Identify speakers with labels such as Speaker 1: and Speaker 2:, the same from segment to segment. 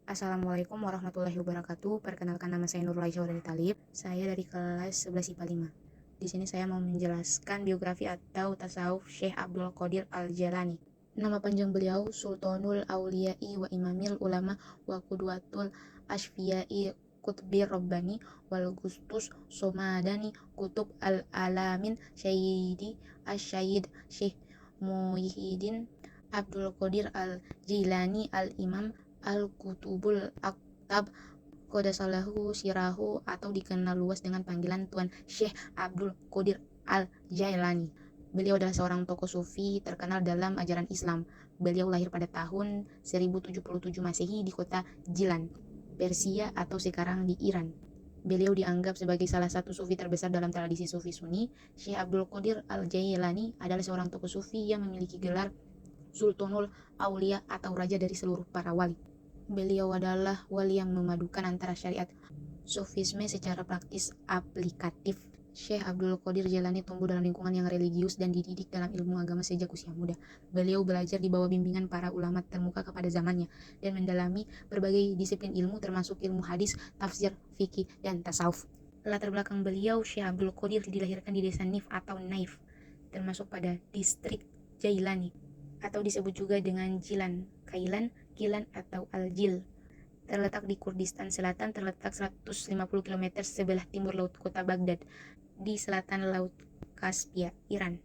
Speaker 1: Assalamualaikum warahmatullahi wabarakatuh. Perkenalkan, nama saya Nurul Aisyah Talib. Saya dari kelas 11 IPA 5. Di sini saya mau menjelaskan biografi atau tasawuf Syekh Abdul Qadir Al-Jailani. Nama panjang beliau Sultanul Auliyai wa Imamil Ulama wa Qudwatul Asfiyai Qutbir Rabbani wal Gustus Somadani Kutub Al-Alamin Syahidi Asyayid Syekh Muhyiddin Abdul Qadir Al-Jilani Al-Imam Al-Qutubul Aktab Qadasallahu Sirahu, atau dikenal luas dengan panggilan Tuan Syekh Abdul Qadir Al-Jailani. Beliau adalah seorang tokoh sufi terkenal dalam ajaran Islam. Beliau lahir pada tahun 1077 Masehi di kota Jilan, Persia atau sekarang di Iran. Beliau dianggap sebagai salah satu sufi terbesar dalam tradisi sufi Sunni. Syekh Abdul Qadir Al-Jailani adalah seorang tokoh sufi yang memiliki gelar Sultanul Aulia atau raja dari seluruh para wali. Beliau adalah wali yang memadukan antara syariat sufisme secara praktis aplikatif. Syekh Abdul Qadir Jailani tumbuh dalam lingkungan yang religius dan dididik dalam ilmu agama sejak usia muda. Beliau belajar di bawah bimbingan para ulama termuka kepada zamannya dan mendalami berbagai disiplin ilmu termasuk ilmu hadis, tafsir, fikih, dan tasawuf. Latar belakang beliau, Syekh Abdul Qadir dilahirkan di desa Nif atau Naif, termasuk pada distrik Jailani, atau disebut juga dengan Jilan, Kailan, Kilan, atau Al-Jil. Terletak di Kurdistan Selatan, terletak 150 km sebelah timur laut kota Baghdad, di selatan Laut Kaspia, Iran.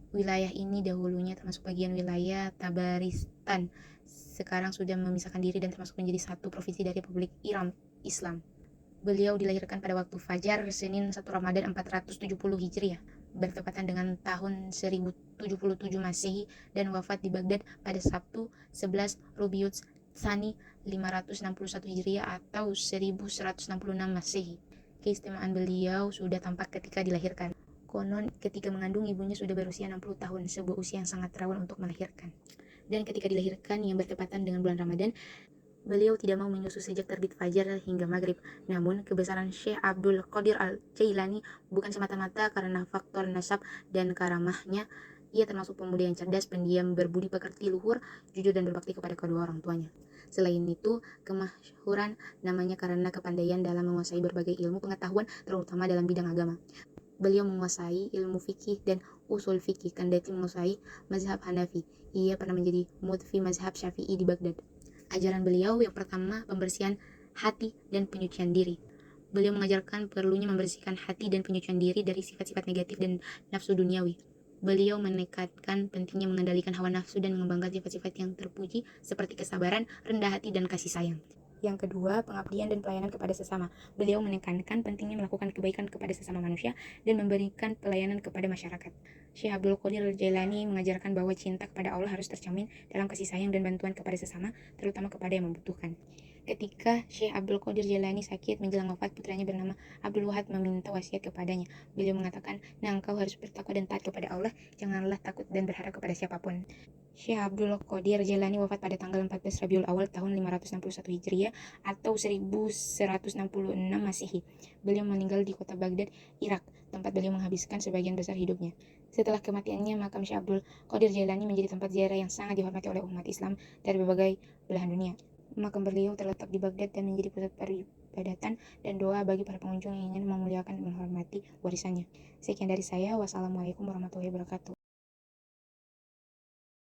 Speaker 1: Wilayah ini dahulunya termasuk bagian wilayah Tabaristan, sekarang sudah memisahkan diri dan termasuk menjadi satu provinsi dari Republik Iran Islam. Beliau dilahirkan pada waktu Fajar, Senin 1 Ramadan 470 Hijriah, bertepatan dengan tahun 1077 Masehi, dan wafat di Baghdad pada Sabtu 11 Rabiul Tsani 561 Hijriah atau 1166 Masehi. Keistimewaan beliau sudah tampak ketika dilahirkan. Konon ketika mengandung, ibunya sudah berusia 60 tahun, sebuah usia yang sangat rawan untuk melahirkan. Dan ketika dilahirkan yang bertepatan dengan bulan Ramadan, beliau tidak mau menyusu sejak terbit fajar hingga maghrib. Namun, kebesaran Syekh Abdul Qadir Al-Jailani bukan semata-mata karena faktor nasab dan karamahnya. Ia termasuk pemuda yang cerdas, pendiam, berbudi pekerti luhur, jujur, dan berbakti kepada kedua orang tuanya. Selain itu, kemasyhuran namanya karena kepandaian dalam menguasai berbagai ilmu pengetahuan, terutama dalam bidang agama. Beliau menguasai ilmu fikih dan usul fikih, kendati menguasai mazhab Hanafi. Ia pernah menjadi mufti mazhab Syafi'i di Baghdad. Ajaran beliau yang pertama, pembersihan hati dan penyucian diri. Beliau mengajarkan perlunya membersihkan hati dan penyucian diri dari sifat-sifat negatif dan nafsu duniawi. Beliau menekankan pentingnya mengendalikan hawa nafsu dan mengembangkan sifat-sifat yang terpuji seperti kesabaran, rendah hati, dan kasih sayang. Yang kedua, pengabdian dan pelayanan kepada sesama. Beliau menekankan pentingnya melakukan kebaikan kepada sesama manusia dan memberikan pelayanan kepada masyarakat. Syekh Abdul Qadir Jailani mengajarkan bahwa cinta kepada Allah harus tercermin dalam kasih sayang dan bantuan kepada sesama, terutama kepada yang membutuhkan. Ketika Syekh Abdul Qadir Jailani sakit menjelang wafat, putranya bernama Abdul Wahab meminta wasiat kepadanya. Beliau mengatakan, "Nah, engkau harus bertakwa dan taat kepada Allah, janganlah takut dan berharap kepada siapapun." Syekh Abdul Qadir Jailani wafat pada tanggal 14 Rabiul Awal tahun 561 Hijriah atau 1166 Masehi. Beliau meninggal di kota Baghdad, Irak, tempat beliau menghabiskan sebagian besar hidupnya. Setelah kematiannya, makam Syekh Abdul Qadir Jailani menjadi tempat ziarah yang sangat dihormati oleh umat Islam dari berbagai belahan dunia. Makam beliau terletak di Baghdad dan menjadi pusat peribadatan dan doa bagi para pengunjung yang ingin memuliakan dan menghormati warisannya. Sekian dari saya. Wassalamualaikum warahmatullahi wabarakatuh.